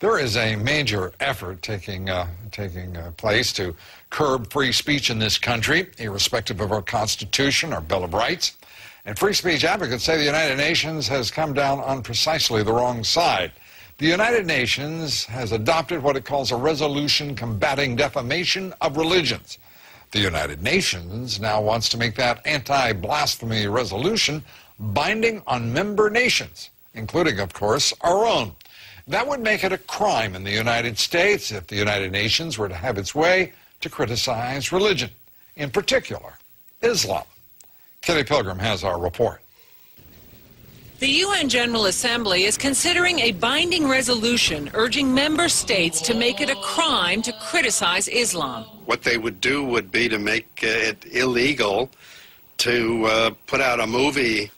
There is a major effort taking place to curb free speech in this country, irrespective of our Constitution, our Bill of Rights. And free speech advocates say the United Nations has come down on precisely the wrong side. The United Nations has adopted what it calls a resolution combating defamation of religions. The United Nations now wants to make that anti-blasphemy resolution binding on member nations, including, of course, our own. That would make it a crime in the United States if the United Nations were to have its way to criticize religion, in particular, Islam. Kitty Pilgrim has our report. The UN General Assembly is considering a binding resolution urging member states to make it a crime to criticize Islam. What they would do would be to make it illegal to put out a movie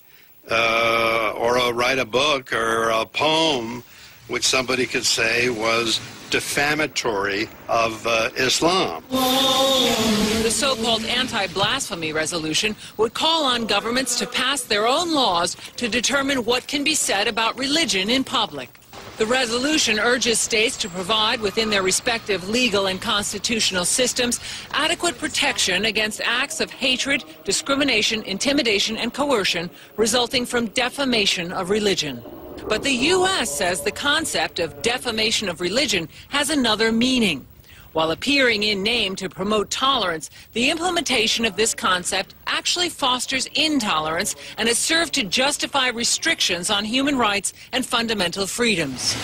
or write a book or a poem which somebody could say was defamatory of Islam. The so-called anti-blasphemy resolution would call on governments to pass their own laws to determine what can be said about religion in public. The resolution urges states to provide within their respective legal and constitutional systems adequate protection against acts of hatred, discrimination, intimidation, and coercion resulting from defamation of religion. But the U.S. says the concept of defamation of religion has another meaning. While appearing in name to promote tolerance, the implementation of this concept actually fosters intolerance and has served to justify restrictions on human rights and fundamental freedoms.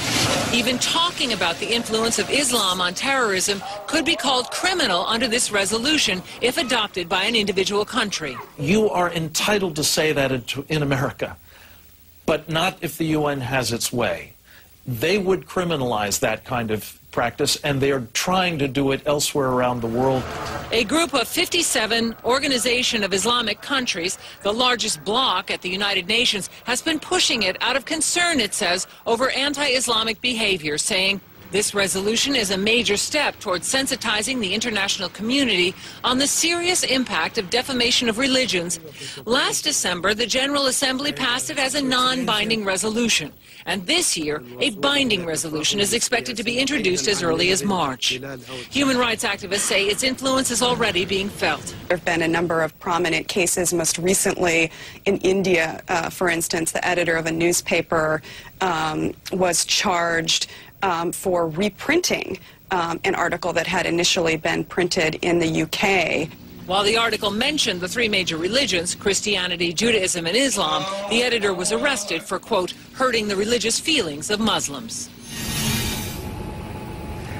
Even talking about the influence of Islam on terrorism could be called criminal under this resolution if adopted by an individual country. You are entitled to say that in America, but not if the UN has its way. They would criminalize that kind of practice, and they are trying to do it elsewhere around the world. A group of 57 Organization of Islamic Countries, the largest bloc at the United Nations, has been pushing it out of concern, it says, over anti-Islamic behavior, saying this resolution is a major step towards sensitizing the international community on the serious impact of defamation of religions. Last December, the General Assembly passed it as a non-binding resolution. And this year, a binding resolution is expected to be introduced as early as March. Human rights activists say its influence is already being felt. There have been a number of prominent cases, most recently in India, for instance, the editor of a newspaper was charged for reprinting an article that had initially been printed in the UK. While the article mentioned the three major religions, Christianity, Judaism, and Islam, the editor was arrested for, quote, hurting the religious feelings of Muslims.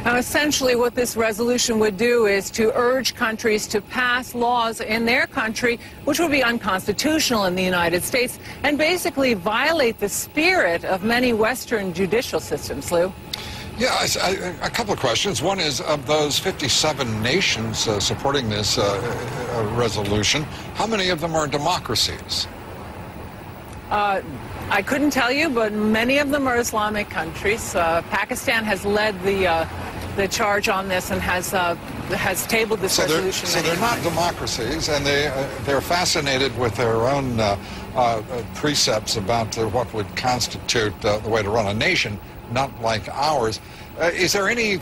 Now, essentially what this resolution would do is to urge countries to pass laws in their country which would be unconstitutional in the United States and basically violate the spirit of many Western judicial systems, Lou. Yeah, a couple of questions. One is, of those 57 nations supporting this resolution, how many of them are democracies? I couldn't tell you, but many of them are Islamic countries. Pakistan has led the charge on this and has tabled this resolution. So they're not democracies, and they're fascinated with their own precepts about what would constitute the way to run a nation, not like ours. Is there any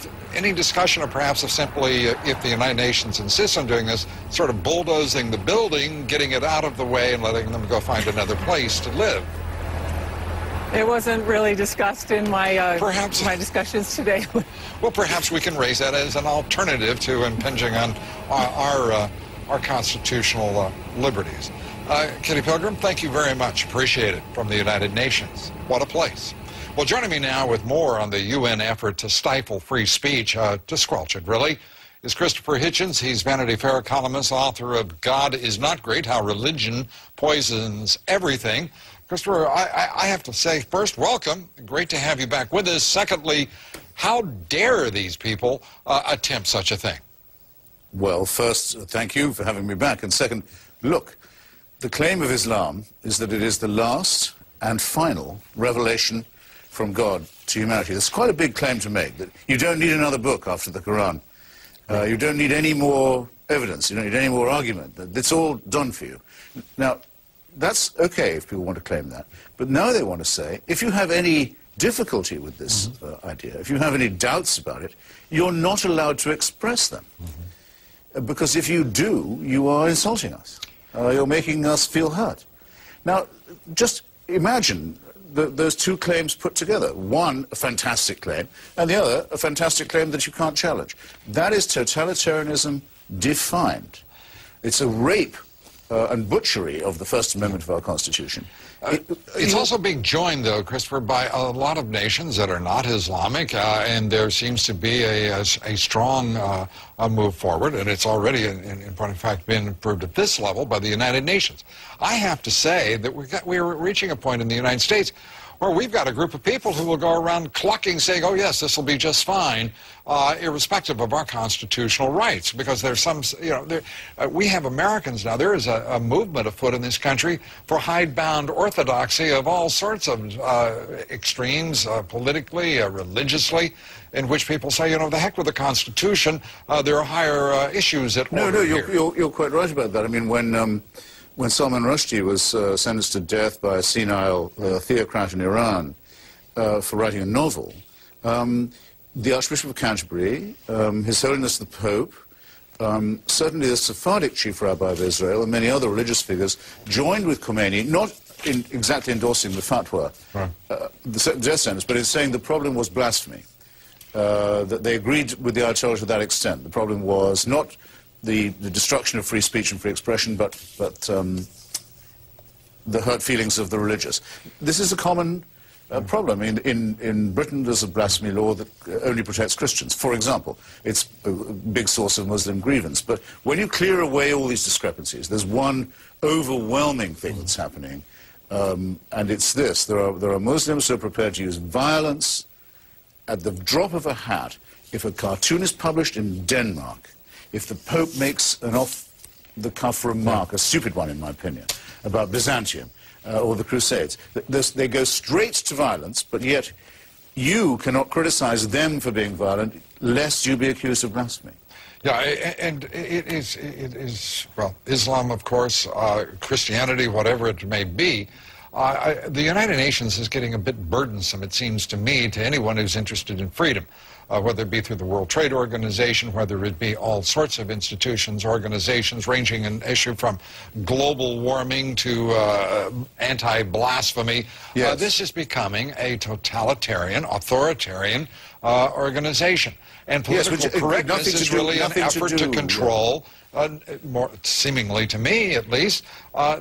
discussion, or perhaps of simply, if the United Nations insists on doing this, sort of bulldozing the building, getting it out of the way, and letting them go find another place to live? It wasn't really discussed in my my discussions today. Well, perhaps we can raise that as an alternative to impinging on our constitutional liberties. Kitty Pilgrim, thank you very much. Appreciate it. From the United Nations. What a place. Well, joining me now with more on the UN effort to stifle free speech, to squelch it, really, is Christopher Hitchens. He's Vanity Fair columnist, author of God is Not Great, How Religion Poisons Everything. Christopher, I have to say, first, welcome. Great to have you back with us. Secondly, how dare these people attempt such a thing? Well, first, thank you for having me back. And second, look, the claim of Islam is that it is the last and final revelation from God to humanity. That's quite a big claim to make, that you don't need another book after the Quran. You don't need any more evidence. You don't need any more argument. It's all done for you. Now, that's okay if people want to claim that. But now they want to say, if you have any difficulty with this idea, if you have any doubts about it, you're not allowed to express them. Because if you do, you are insulting us. You're making us feel hurt. Now, just imagine those two claims put together. One, a fantastic claim, and the other, a fantastic claim that you can't challenge. That is totalitarianism defined. It's a rape and butchery of the First Amendment of our Constitution. It's also being joined, though, Christopher, by a lot of nations that are not Islamic, and there seems to be a strong move forward, and it's already, in point of fact, been approved at this level by the United Nations. I have to say that we're reaching a point in the United States where we've got a group of people who will go around clucking, saying, oh, yes, this will be just fine, irrespective of our constitutional rights, because there's some, you know, we have Americans now. There is a movement afoot in this country for hidebound orthodoxy of all sorts of extremes, politically, religiously, in which people say, you know, the heck with the Constitution, there are higher issues at order here. You're quite right about that. I mean, when Salman Rushdie was sentenced to death by a senile theocrat in Iran for writing a novel, the Archbishop of Canterbury, His Holiness the Pope, certainly the Sephardic chief rabbi of Israel, and many other religious figures joined with Khomeini, not in exactly endorsing the fatwa, the death sentence, but in saying the problem was blasphemy. That they agreed with the Ayatollah to that extent. The problem was not the destruction of free speech and free expression, but the hurt feelings of the religious. This is a common problem. In Britain, there's a blasphemy law that only protects Christians, for example. It's a big source of Muslim grievance. But when you clear away all these discrepancies, there's one overwhelming thing that's happening, and it's this. There are Muslims who are prepared to use violence at the drop of a hat. If a cartoon is published in Denmark, if the Pope makes an off-the-cuff remark, a stupid one in my opinion, about Byzantium or the Crusades, they go straight to violence, but yet you cannot criticize them for being violent, lest you be accused of blasphemy. Yeah, and it is, well, Islam, of course, Christianity, whatever it may be. The United Nations is getting a bit burdensome, it seems to me, to anyone who's interested in freedom. Whether it be through the World Trade Organization, whether it be all sorts of institutions, organizations, ranging in issue from global warming to anti-blasphemy. Yes. This is becoming a totalitarian, authoritarian organization. And political correctness is really an effort to control, more seemingly to me at least,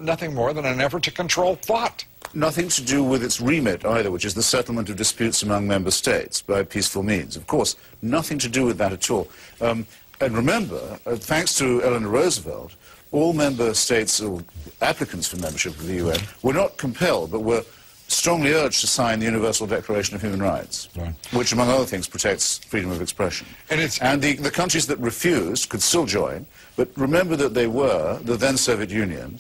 nothing more than an effort to control thought. Nothing to do with its remit either, which is the settlement of disputes among member states by peaceful means. Of course, nothing to do with that at all. And remember, thanks to Eleanor Roosevelt, all member states or applicants for membership of the UN were not compelled, but were strongly urged to sign the Universal Declaration of Human Rights, which, among other things, protects freedom of expression. And the countries that refused could still join, but remember that they were the then Soviet Union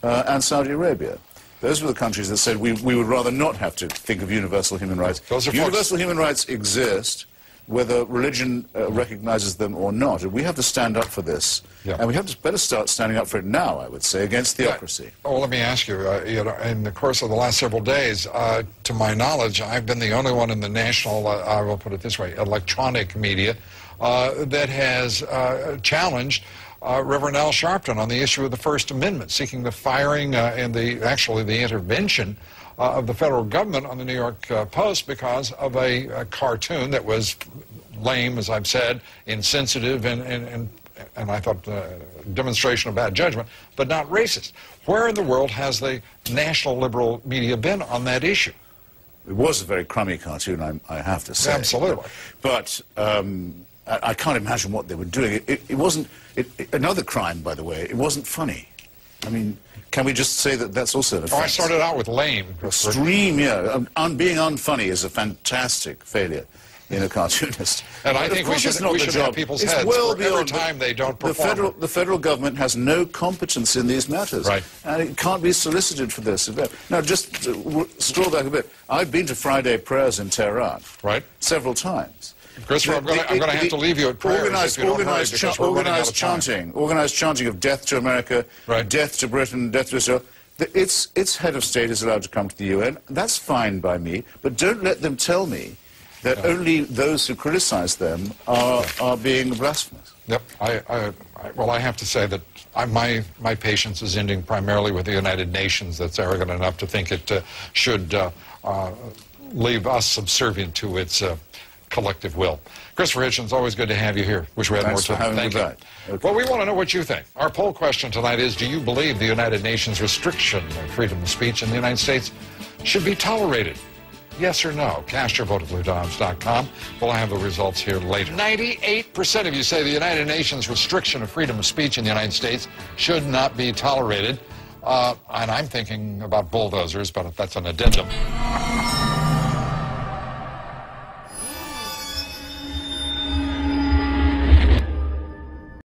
and Saudi Arabia. Those were the countries that said we would rather not have to think of universal human rights. Universal human rights exist, whether religion recognizes them or not. And we have to stand up for this. And we have to better start standing up for it now, I would say, against theocracy. Well, let me ask you, you know, in the course of the last several days, to my knowledge, I've been the only one in the national, I will put it this way, electronic media that has challenged Reverend Al Sharpton on the issue of the First Amendment, seeking the firing and actually the intervention of the federal government on the New York Post because of a cartoon that was lame, as I've said, insensitive, and I thought a demonstration of bad judgment, but not racist. Where in the world has the national liberal media been on that issue? It was a very crummy cartoon, I have to say. Absolutely. But I can't imagine what they were doing. It wasn't... another crime, by the way, it wasn't funny. I mean, can we just say that that's also an offense? Oh, I started out with lame. Extreme, yeah. Being unfunny is a fantastic failure in a cartoonist. And I think we should have people's heads well every time they don't perform. The federal government has no competence in these matters. Right. And it can't be solicited for this. Now, just scroll back a bit. I've been to Friday prayers in Tehran. Right. Several times. Christopher, I'm going to have to leave you at prayers organized chanting of death to America, death to Britain, death to Israel. its head of state is allowed to come to the UN. That's fine by me, but don't let them tell me that only those who criticize them are being blasphemous. Yep. Well, I have to say that my patience is ending primarily with the United Nations that's arrogant enough to think it should leave us subservient to its collective will. Christopher Hitchens, always good to have you here. Wish we had more time. Thank you. Okay. Well, we want to know what you think. Our poll question tonight is, do you believe the United Nations restriction of freedom of speech in the United States should be tolerated? Yes or no? Cast your vote at BlueDiamonds.com. We'll have the results here later. 98% of you say the United Nations restriction of freedom of speech in the United States should not be tolerated. And I'm thinking about bulldozers, but that's an addendum.